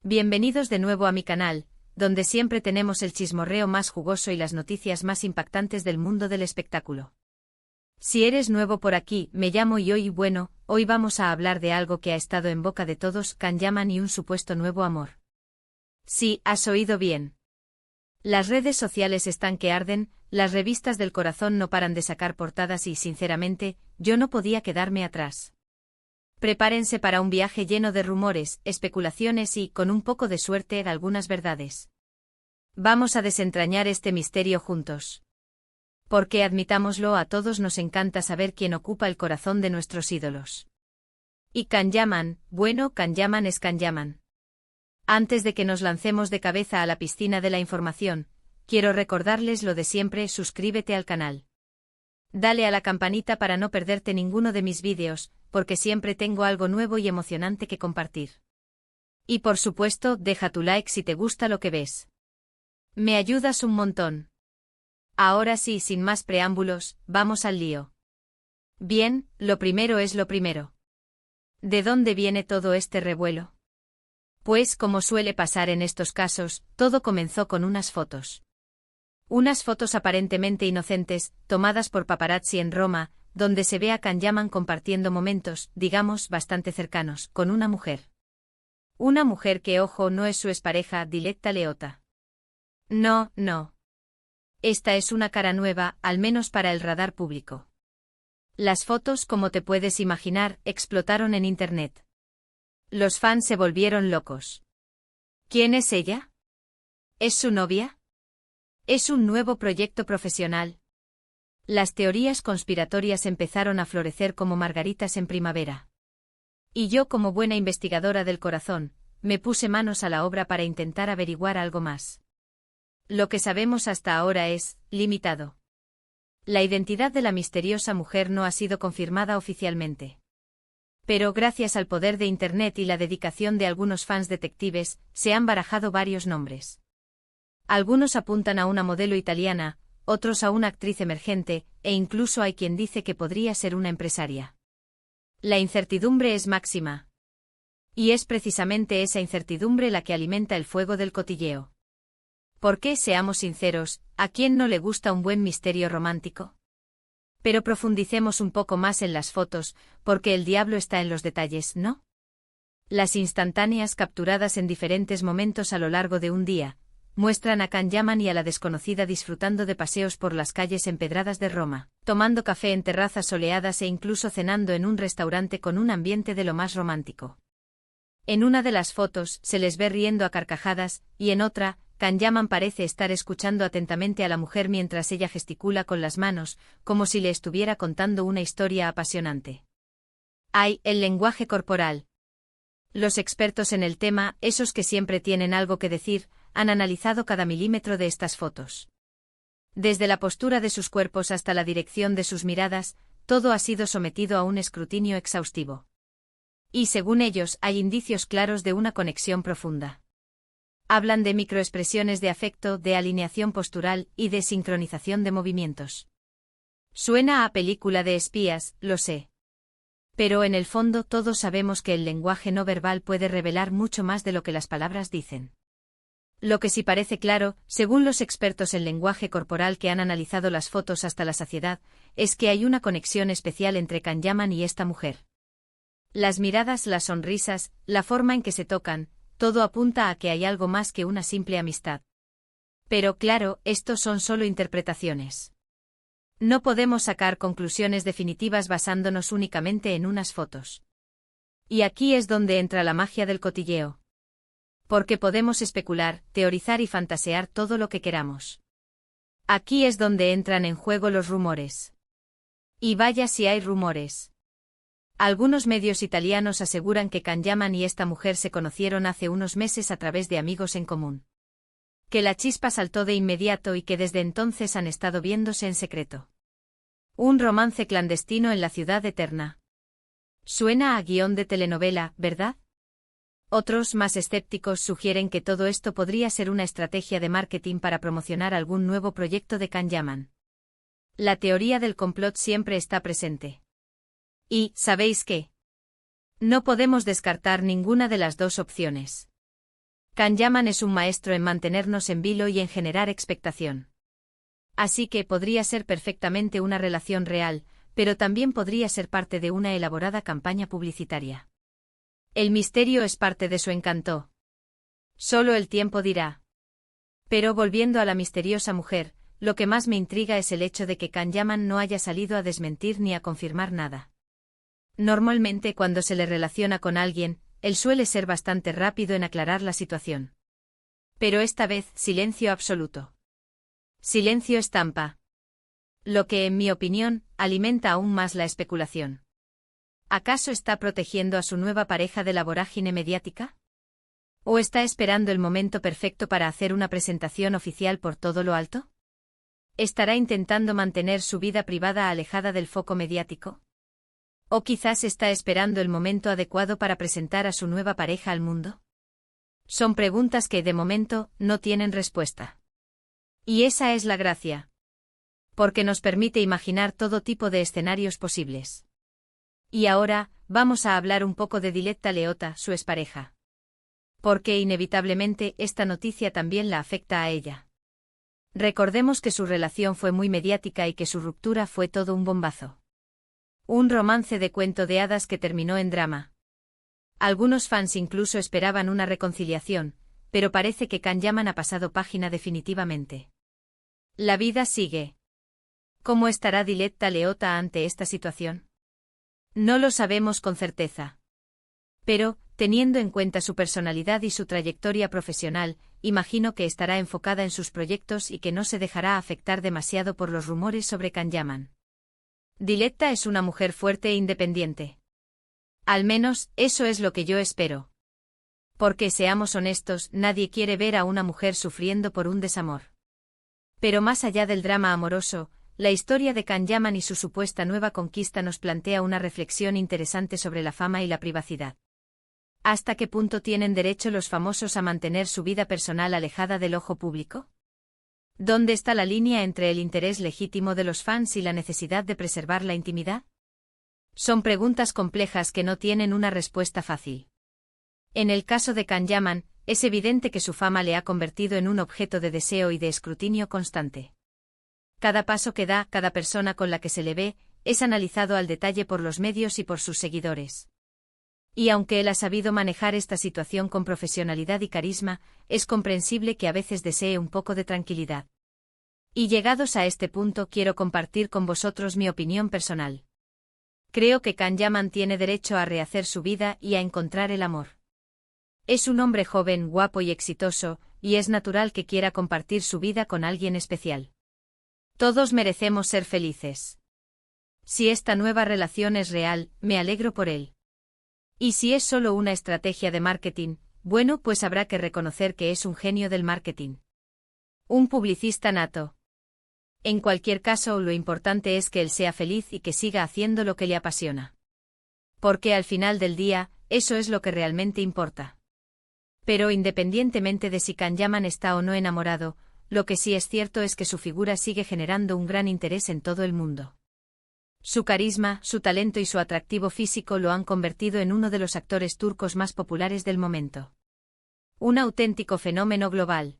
Bienvenidos de nuevo a mi canal, donde siempre tenemos el chismorreo más jugoso y las noticias más impactantes del mundo del espectáculo. Si eres nuevo por aquí, me llamo Yo y hoy vamos a hablar de algo que ha estado en boca de todos, Can Yaman y un supuesto nuevo amor. Sí, has oído bien. Las redes sociales están que arden, las revistas del corazón no paran de sacar portadas y, sinceramente, yo no podía quedarme atrás. Prepárense para un viaje lleno de rumores, especulaciones y, con un poco de suerte, algunas verdades. Vamos a desentrañar este misterio juntos. Porque, admitámoslo, a todos nos encanta saber quién ocupa el corazón de nuestros ídolos. Y Can Yaman, Can Yaman es Can Yaman. Antes de que nos lancemos de cabeza a la piscina de la información, quiero recordarles lo de siempre: suscríbete al canal. Dale a la campanita para no perderte ninguno de mis vídeos, porque siempre tengo algo nuevo y emocionante que compartir. Y por supuesto, deja tu like si te gusta lo que ves. Me ayudas un montón. Ahora sí, sin más preámbulos, vamos al lío. Bien, lo primero es lo primero. ¿De dónde viene todo este revuelo? Pues, como suele pasar en estos casos, todo comenzó con unas fotos. Unas fotos aparentemente inocentes, tomadas por paparazzi en Roma, donde se ve a Can Yaman compartiendo momentos, digamos, bastante cercanos, con una mujer. Una mujer que, ojo, no es su expareja, Diletta Leotta. No. Esta es una cara nueva, al menos para el radar público. Las fotos, como te puedes imaginar, explotaron en internet. Los fans se volvieron locos. ¿Quién es ella? ¿Es su novia? ¿Es un nuevo proyecto profesional? Las teorías conspiratorias empezaron a florecer como margaritas en primavera. Y yo, como buena investigadora del corazón, me puse manos a la obra para intentar averiguar algo más. Lo que sabemos hasta ahora es limitado. La identidad de la misteriosa mujer no ha sido confirmada oficialmente. Pero gracias al poder de Internet y la dedicación de algunos fans detectives, se han barajado varios nombres. Algunos apuntan a una modelo italiana, otros a una actriz emergente, e incluso hay quien dice que podría ser una empresaria. La incertidumbre es máxima. Y es precisamente esa incertidumbre la que alimenta el fuego del cotilleo. Porque, seamos sinceros, ¿a quién no le gusta un buen misterio romántico? Pero profundicemos un poco más en las fotos, porque el diablo está en los detalles, ¿no? Las instantáneas capturadas en diferentes momentos a lo largo de un día, muestran a Can Yaman y a la desconocida disfrutando de paseos por las calles empedradas de Roma, tomando café en terrazas soleadas e incluso cenando en un restaurante con un ambiente de lo más romántico. En una de las fotos, se les ve riendo a carcajadas, y en otra, Can Yaman parece estar escuchando atentamente a la mujer mientras ella gesticula con las manos, como si le estuviera contando una historia apasionante. ¡Ay, el lenguaje corporal! Los expertos en el tema, esos que siempre tienen algo que decir, han analizado cada milímetro de estas fotos. Desde la postura de sus cuerpos hasta la dirección de sus miradas, todo ha sido sometido a un escrutinio exhaustivo. Y según ellos, hay indicios claros de una conexión profunda. Hablan de microexpresiones de afecto, de alineación postural y de sincronización de movimientos. Suena a película de espías, lo sé. Pero en el fondo todos sabemos que el lenguaje no verbal puede revelar mucho más de lo que las palabras dicen. Lo que sí parece claro, según los expertos en lenguaje corporal que han analizado las fotos hasta la saciedad, es que hay una conexión especial entre Can Yaman y esta mujer. Las miradas, las sonrisas, la forma en que se tocan, todo apunta a que hay algo más que una simple amistad. Pero claro, estos son solo interpretaciones. No podemos sacar conclusiones definitivas basándonos únicamente en unas fotos. Y aquí es donde entra la magia del cotilleo. Porque podemos especular, teorizar y fantasear todo lo que queramos. Aquí es donde entran en juego los rumores. Y vaya si hay rumores. Algunos medios italianos aseguran que Can Yaman y esta mujer se conocieron hace unos meses a través de amigos en común. Que la chispa saltó de inmediato y que desde entonces han estado viéndose en secreto. Un romance clandestino en la ciudad eterna. Suena a guión de telenovela, ¿verdad? Otros, más escépticos, sugieren que todo esto podría ser una estrategia de marketing para promocionar algún nuevo proyecto de Can Yaman. La teoría del complot siempre está presente. Y, ¿sabéis qué? No podemos descartar ninguna de las dos opciones. Can Yaman es un maestro en mantenernos en vilo y en generar expectación. Así que podría ser perfectamente una relación real, pero también podría ser parte de una elaborada campaña publicitaria. El misterio es parte de su encanto. Solo el tiempo dirá. Pero volviendo a la misteriosa mujer, lo que más me intriga es el hecho de que Can Yaman no haya salido a desmentir ni a confirmar nada. Normalmente cuando se le relaciona con alguien, él suele ser bastante rápido en aclarar la situación. Pero esta vez, silencio absoluto. Silencio estampa. Lo que, en mi opinión, alimenta aún más la especulación. ¿Acaso está protegiendo a su nueva pareja de la vorágine mediática? ¿O está esperando el momento perfecto para hacer una presentación oficial por todo lo alto? ¿Estará intentando mantener su vida privada alejada del foco mediático? ¿O quizás está esperando el momento adecuado para presentar a su nueva pareja al mundo? Son preguntas que, de momento, no tienen respuesta. Y esa es la gracia. Porque nos permite imaginar todo tipo de escenarios posibles. Y ahora, vamos a hablar un poco de Diletta Leotta, su expareja. Porque inevitablemente esta noticia también la afecta a ella. Recordemos que su relación fue muy mediática y que su ruptura fue todo un bombazo. Un romance de cuento de hadas que terminó en drama. Algunos fans incluso esperaban una reconciliación, pero parece que Can Yaman ha pasado página definitivamente. La vida sigue. ¿Cómo estará Diletta Leotta ante esta situación? No lo sabemos con certeza. Pero, teniendo en cuenta su personalidad y su trayectoria profesional, imagino que estará enfocada en sus proyectos y que no se dejará afectar demasiado por los rumores sobre Can Yaman. Diletta es una mujer fuerte e independiente. Al menos, eso es lo que yo espero. Porque seamos honestos, nadie quiere ver a una mujer sufriendo por un desamor. Pero más allá del drama amoroso, la historia de Can Yaman y su supuesta nueva conquista nos plantea una reflexión interesante sobre la fama y la privacidad. ¿Hasta qué punto tienen derecho los famosos a mantener su vida personal alejada del ojo público? ¿Dónde está la línea entre el interés legítimo de los fans y la necesidad de preservar la intimidad? Son preguntas complejas que no tienen una respuesta fácil. En el caso de Can Yaman, es evidente que su fama le ha convertido en un objeto de deseo y de escrutinio constante. Cada paso que da, cada persona con la que se le ve, es analizado al detalle por los medios y por sus seguidores. Y aunque él ha sabido manejar esta situación con profesionalidad y carisma, es comprensible que a veces desee un poco de tranquilidad. Y llegados a este punto quiero compartir con vosotros mi opinión personal. Creo que Can Yaman tiene derecho a rehacer su vida y a encontrar el amor. Es un hombre joven, guapo y exitoso, y es natural que quiera compartir su vida con alguien especial. Todos merecemos ser felices. Si esta nueva relación es real, me alegro por él. Y si es solo una estrategia de marketing, bueno, pues habrá que reconocer que es un genio del marketing. Un publicista nato. En cualquier caso, lo importante es que él sea feliz y que siga haciendo lo que le apasiona. Porque al final del día, eso es lo que realmente importa. Pero independientemente de si Can Yaman está o no enamorado, lo que sí es cierto es que su figura sigue generando un gran interés en todo el mundo. Su carisma, su talento y su atractivo físico lo han convertido en uno de los actores turcos más populares del momento. Un auténtico fenómeno global.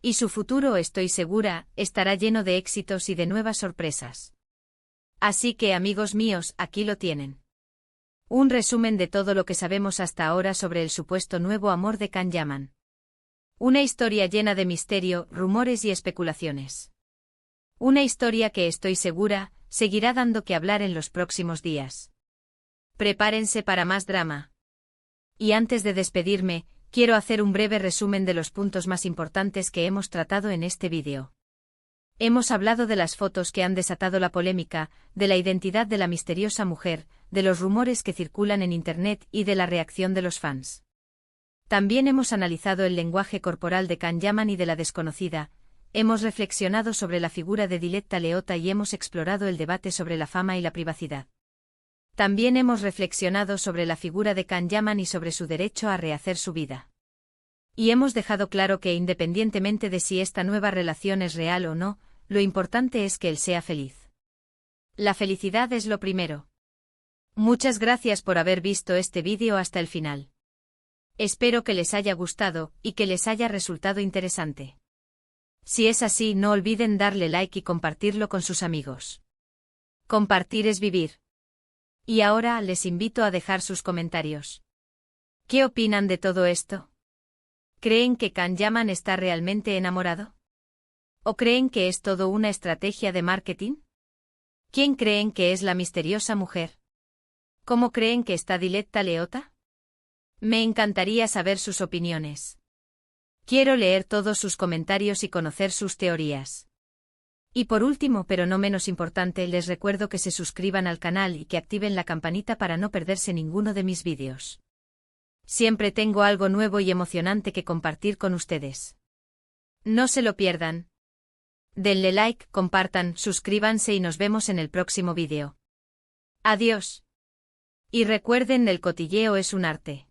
Y su futuro, estoy segura, estará lleno de éxitos y de nuevas sorpresas. Así que, amigos míos, aquí lo tienen. Un resumen de todo lo que sabemos hasta ahora sobre el supuesto nuevo amor de Can Yaman. Una historia llena de misterio, rumores y especulaciones. Una historia que, estoy segura, seguirá dando que hablar en los próximos días. Prepárense para más drama. Y antes de despedirme, quiero hacer un breve resumen de los puntos más importantes que hemos tratado en este vídeo. Hemos hablado de las fotos que han desatado la polémica, de la identidad de la misteriosa mujer, de los rumores que circulan en Internet y de la reacción de los fans. También hemos analizado el lenguaje corporal de Can Yaman y de la desconocida. Hemos reflexionado sobre la figura de Diletta Leotta y hemos explorado el debate sobre la fama y la privacidad. También hemos reflexionado sobre la figura de Can Yaman y sobre su derecho a rehacer su vida. Y hemos dejado claro que independientemente de si esta nueva relación es real o no, lo importante es que él sea feliz. La felicidad es lo primero. Muchas gracias por haber visto este vídeo hasta el final. Espero que les haya gustado y que les haya resultado interesante. Si es así, no olviden darle like y compartirlo con sus amigos. Compartir es vivir. Y ahora les invito a dejar sus comentarios. ¿Qué opinan de todo esto? ¿Creen que Can Yaman está realmente enamorado? ¿O creen que es todo una estrategia de marketing? ¿Quién creen que es la misteriosa mujer? ¿Cómo creen que está Diletta Leotta? Me encantaría saber sus opiniones. Quiero leer todos sus comentarios y conocer sus teorías. Y por último, pero no menos importante, les recuerdo que se suscriban al canal y que activen la campanita para no perderse ninguno de mis vídeos. Siempre tengo algo nuevo y emocionante que compartir con ustedes. No se lo pierdan. Denle like, compartan, suscríbanse y nos vemos en el próximo vídeo. Adiós. Y recuerden, el cotilleo es un arte.